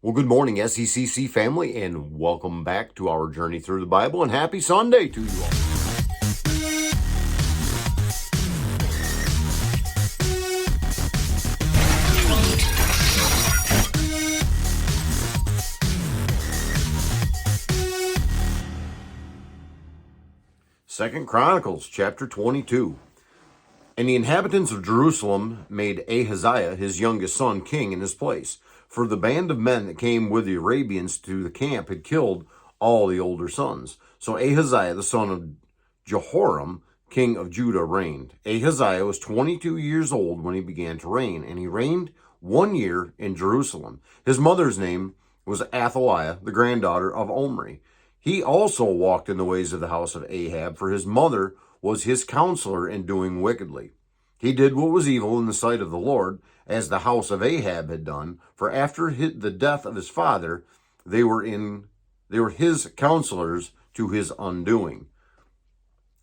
Well, good morning, SECC family, and welcome back to our journey through the Bible, and happy Sunday to you all. Second Chronicles chapter 22. And the inhabitants of Jerusalem made Ahaziah, his youngest son, king in his place. For the band of men that came with the Arabians to the camp had killed all the older sons. So Ahaziah, the son of Jehoram, king of Judah, reigned. Ahaziah was 22 years old when he began to reign, and he reigned 1 year in Jerusalem. His mother's name was Athaliah, the granddaughter of Omri. He also walked in the ways of the house of Ahab, for his mother was his counselor in doing wickedly. He did what was evil in the sight of the Lord, as the house of Ahab had done, for after the death of his father, they were his counselors to his undoing.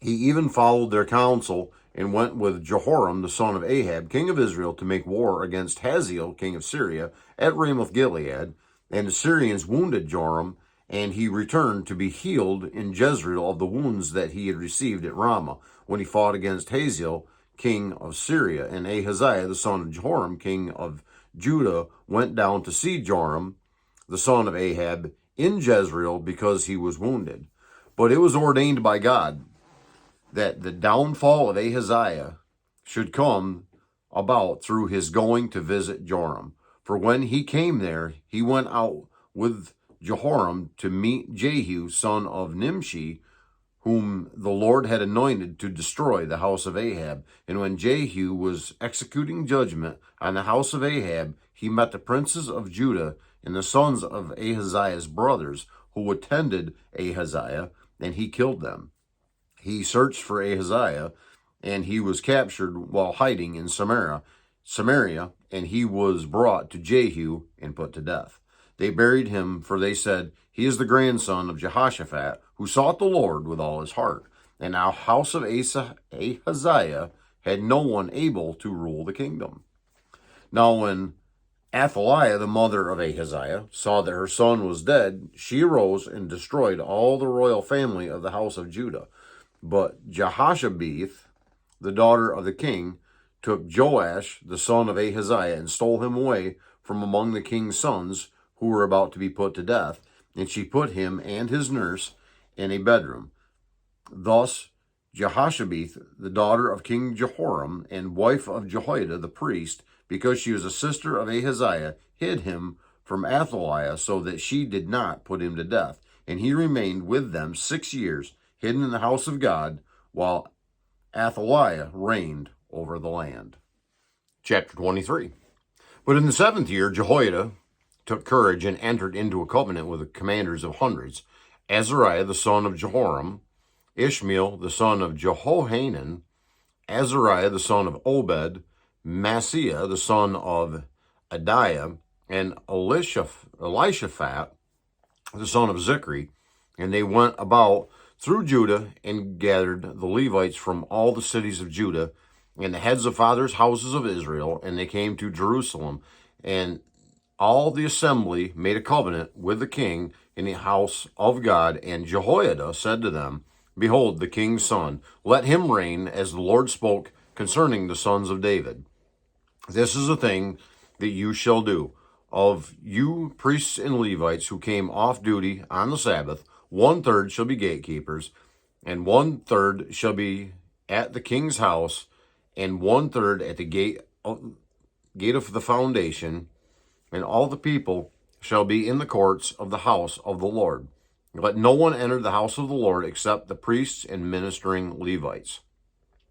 He even followed their counsel and went with Jehoram, the son of Ahab, king of Israel, to make war against Hazael, king of Syria, at Ramoth Gilead. And the Syrians wounded Joram, and he returned to be healed in Jezreel of the wounds that he had received at Ramah, when he fought against Hazael, king of Syria. And Ahaziah, the son of Jehoram, king of Judah, went down to see Joram, the son of Ahab, in Jezreel, because he was wounded. But it was ordained by God that the downfall of Ahaziah should come about through his going to visit Joram. For when he came there, he went out with Jehoram to meet Jehu, son of Nimshi, whom the Lord had anointed to destroy the house of Ahab. And when Jehu was executing judgment on the house of Ahab, he met the princes of Judah and the sons of Ahaziah's brothers, who attended Ahaziah, and he killed them. He searched for Ahaziah, and he was captured while hiding in Samaria, and he was brought to Jehu and put to death. They buried him, for they said, he is the grandson of Jehoshaphat, who sought the Lord with all his heart. And our house of Ahaziah had no one able to rule the kingdom. Now when Athaliah, the mother of Ahaziah, saw that her son was dead, she arose and destroyed all the royal family of the house of Judah. But Jehoshabeth, the daughter of the king, took Joash, the son of Ahaziah, and stole him away from among the king's sons, who were about to be put to death, and she put him and his nurse in a bedroom. Thus Jehoshabeth, the daughter of King Jehoram, and wife of Jehoiada the priest, because she was a sister of Ahaziah, hid him from Athaliah, so that she did not put him to death. And he remained with them 6 years, hidden in the house of God, while Athaliah reigned over the land. Chapter 23. But in the 7th year, Jehoiada took courage and entered into a covenant with the commanders of hundreds, Azariah the son of Jehoram, Ishmael the son of Jehohanan, Azariah the son of Obed, Maaseiah the son of Adiah, and Elishaphat the son of Zichri. And they went about through Judah and gathered the Levites from all the cities of Judah and the heads of fathers' houses of Israel, and they came to Jerusalem. And all the assembly made a covenant with the king in the house of God, and Jehoiada said to them, behold, the king's son, let him reign, as the Lord spoke concerning the sons of David. This is a thing that you shall do. Of you priests and Levites who came off duty on the Sabbath, 1/3 shall be gatekeepers, and 1/3 shall be at the king's house, and 1/3 at the gate of the foundation, and all the people shall be in the courts of the house of the Lord. Let no one enter the house of the Lord except the priests and ministering Levites.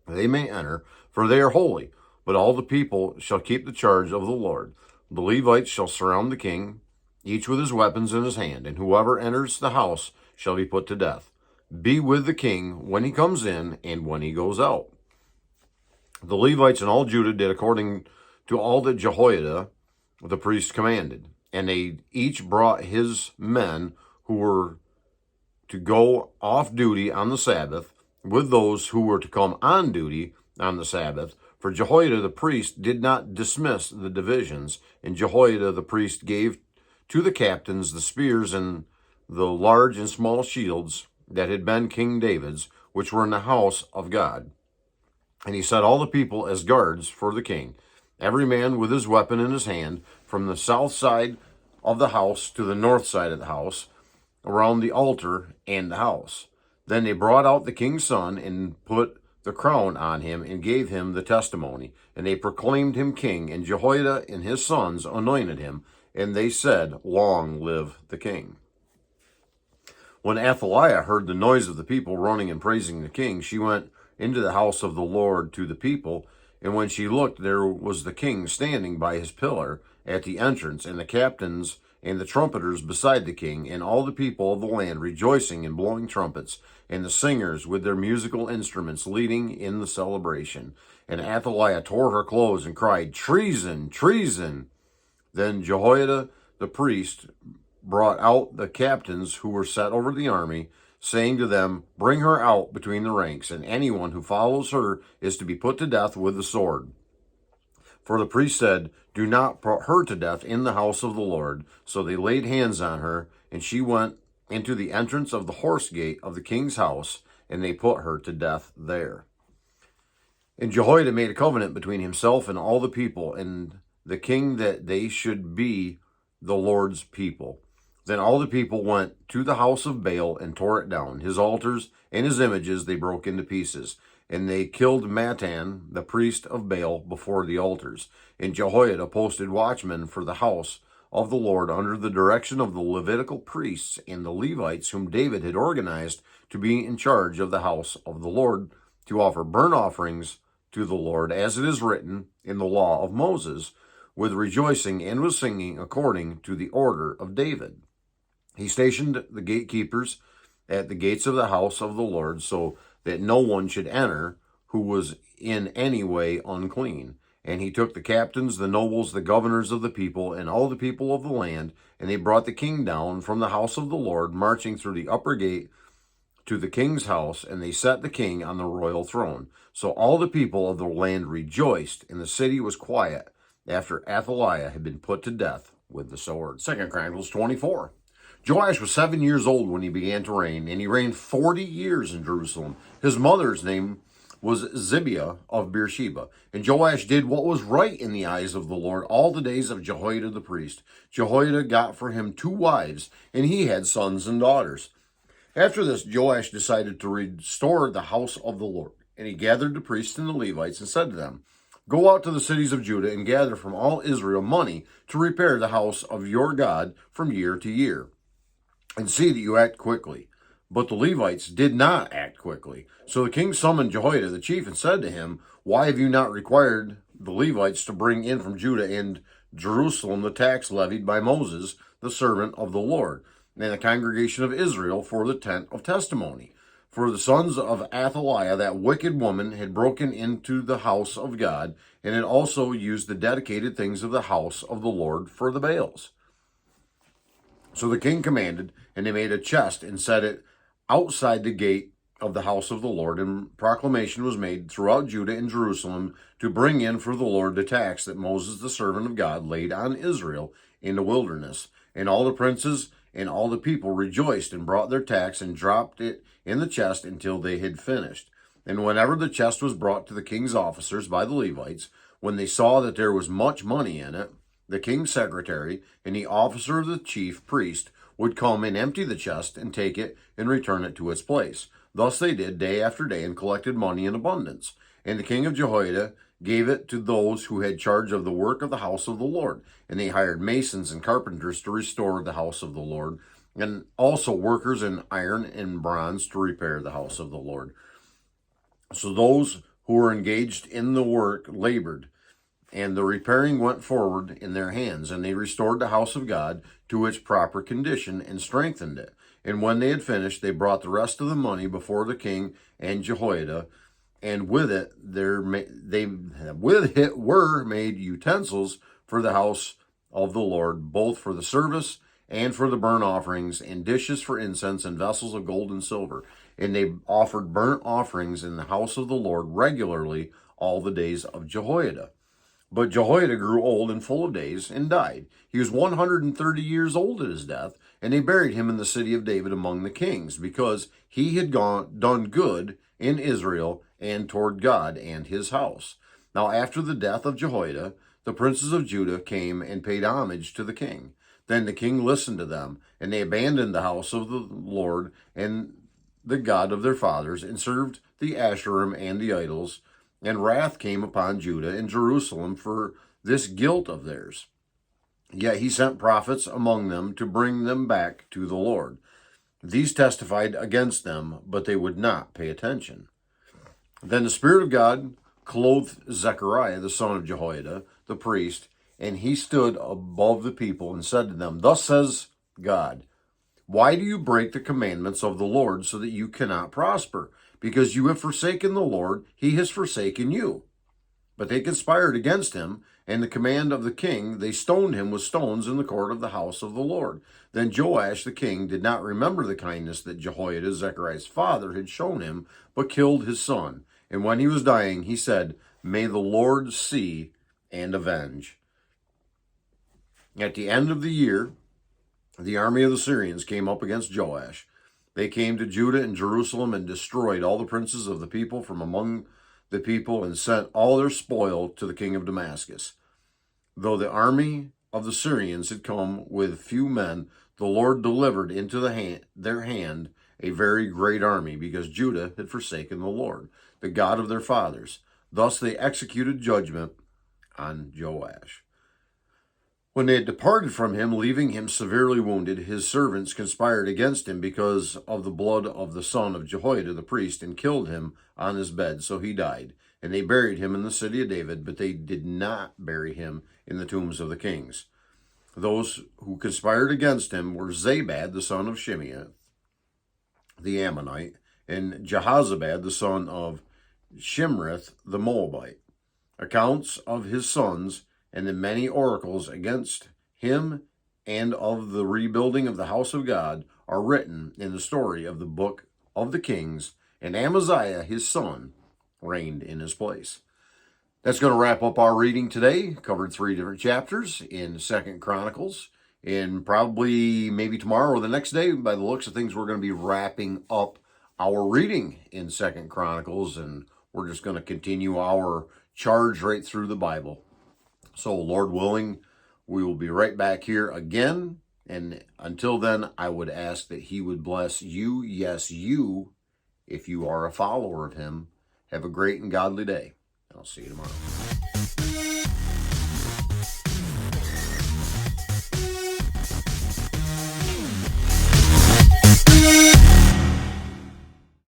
They may enter, for they are holy, but all the people shall keep the charge of the Lord. The Levites shall surround the king, each with his weapons in his hand, and whoever enters the house shall be put to death. Be with the king when he comes in and when he goes out. The Levites and all Judah did according to all that Jehoiada the priest commanded, and they each brought his men who were to go off duty on the Sabbath with those who were to come on duty on the Sabbath. For Jehoiada the priest did not dismiss the divisions, and Jehoiada the priest gave to the captains the spears and the large and small shields that had been King David's, which were in the house of God. And he set all the people as guards for the king, every man with his weapon in his hand, from the south side of the house to the north side of the house, around the altar and the house. Then they brought out the king's son and put the crown on him and gave him the testimony. And they proclaimed him king, and Jehoiada and his sons anointed him. And they said, Long live the king. When Athaliah heard the noise of the people running and praising the king, she went into the house of the Lord to the people. And when she looked, there was the king standing by his pillar at the entrance, and the captains and the trumpeters beside the king, and all the people of the land rejoicing and blowing trumpets, and the singers with their musical instruments leading in the celebration. And Athaliah tore her clothes and cried, Treason! Treason! Then Jehoiada the priest brought out the captains who were set over the army, saying to them, Bring her out between the ranks, and anyone who follows her is to be put to death with the sword. For the priest said, Do not put her to death in the house of the Lord. So they laid hands on her, and she went into the entrance of the horse gate of the king's house, and they put her to death there. And Jehoiada made a covenant between himself and all the people, and the king, that they should be the Lord's people. Then all the people went to the house of Baal and tore it down. His altars and his images they broke into pieces. And they killed Mattan, the priest of Baal, before the altars. And Jehoiada posted watchmen for the house of the Lord under the direction of the Levitical priests and the Levites, whom David had organized to be in charge of the house of the Lord, to offer burnt offerings to the Lord, as it is written in the law of Moses, with rejoicing and with singing, according to the order of David. He stationed the gatekeepers at the gates of the house of the Lord, so that no one should enter who was in any way unclean. And he took the captains, the nobles, the governors of the people, and all the people of the land, and they brought the king down from the house of the Lord, marching through the upper gate to the king's house, and they set the king on the royal throne. So all the people of the land rejoiced, and the city was quiet after Athaliah had been put to death with the sword. 2 Chronicles 24. Joash was 7 years old when he began to reign, and he reigned 40 years in Jerusalem. His mother's name was Zibiah of Beersheba. And Joash did what was right in the eyes of the Lord all the days of Jehoiada the priest. Jehoiada got for him 2 wives, and he had sons and daughters. After this, Joash decided to restore the house of the Lord. And he gathered the priests and the Levites and said to them, Go out to the cities of Judah and gather from all Israel money to repair the house of your God from year to year, and see that you act quickly. But the Levites did not act quickly. So the king summoned Jehoiada the chief and said to him, Why have you not required the Levites to bring in from Judah and Jerusalem the tax levied by Moses, the servant of the Lord, and the congregation of Israel for the tent of testimony? For the sons of Athaliah, that wicked woman, had broken into the house of God, and had also used the dedicated things of the house of the Lord for the Baals. So the king commanded, and they made a chest and set it outside the gate of the house of the Lord, and proclamation was made throughout Judah and Jerusalem to bring in for the Lord the tax that Moses, the servant of God, laid on Israel in the wilderness. And all the princes and all the people rejoiced and brought their tax and dropped it in the chest until they had finished. And whenever the chest was brought to the king's officers by the Levites, when they saw that there was much money in it, the king's secretary and the officer of the chief priest would come and empty the chest and take it and return it to its place. Thus they did day after day and collected money in abundance. And the king of Jehoiada gave it to those who had charge of the work of the house of the Lord. And they hired masons and carpenters to restore the house of the Lord, and also workers in iron and bronze to repair the house of the Lord. So those who were engaged in the work labored, and the repairing went forward in their hands, and they restored the house of God to its proper condition and strengthened it. And when they had finished, they brought the rest of the money before the king and Jehoiada, and with it were made utensils for the house of the Lord, both for the service and for the burnt offerings, and dishes for incense, and vessels of gold and silver. And they offered burnt offerings in the house of the Lord regularly all the days of Jehoiada. But Jehoiada grew old and full of days and died. He was 130 years old at his death, and they buried him in the city of David among the kings, because he had done good in Israel and toward God and his house. Now after the death of Jehoiada, the princes of Judah came and paid homage to the king. Then the king listened to them, and they abandoned the house of the Lord and the God of their fathers, and served the Asherim and the idols. And wrath came upon Judah and Jerusalem for this guilt of theirs. Yet he sent prophets among them to bring them back to the Lord. These testified against them, but they would not pay attention. Then the Spirit of God clothed Zechariah, the son of Jehoiada, the priest, and he stood above the people and said to them, Thus says God, why do you break the commandments of the Lord so that you cannot prosper? Because you have forsaken the Lord, he has forsaken you. But they conspired against him, and the command of the king, they stoned him with stones in the court of the house of the Lord. Then Joash the king did not remember the kindness that Jehoiada, Zechariah's father, had shown him, but killed his son. And when he was dying, he said, May the Lord see and avenge. At the end of the year, the army of the Syrians came up against Joash. They came to Judah and Jerusalem and destroyed all the princes of the people from among the people and sent all their spoil to the king of Damascus. Though the army of the Syrians had come with few men, the Lord delivered into their hand a very great army, because Judah had forsaken the Lord, the God of their fathers. Thus they executed judgment on Joash. When they had departed from him, leaving him severely wounded, his servants conspired against him because of the blood of the son of Jehoiada the priest, and killed him on his bed, so he died. And they buried him in the city of David, but they did not bury him in the tombs of the kings. Those who conspired against him were Zabad, the son of Shimeath, the Ammonite, and Jehozabad, the son of Shimrith, the Moabite. Accounts of his sons and the many oracles against him and of the rebuilding of the house of God are written in the story of the book of the kings, and Amaziah his son reigned in his place. That's going to wrap up our reading today. Covered 3 different chapters in 2 Chronicles. And probably maybe tomorrow or the next day, by the looks of things, we're going to be wrapping up our reading in 2 Chronicles, and we're just going to continue our charge right through the Bible. So, Lord willing, we will be right back here again. And until then, I would ask that he would bless you, yes, you, if you are a follower of him. Have a great and godly day. And I'll see you tomorrow.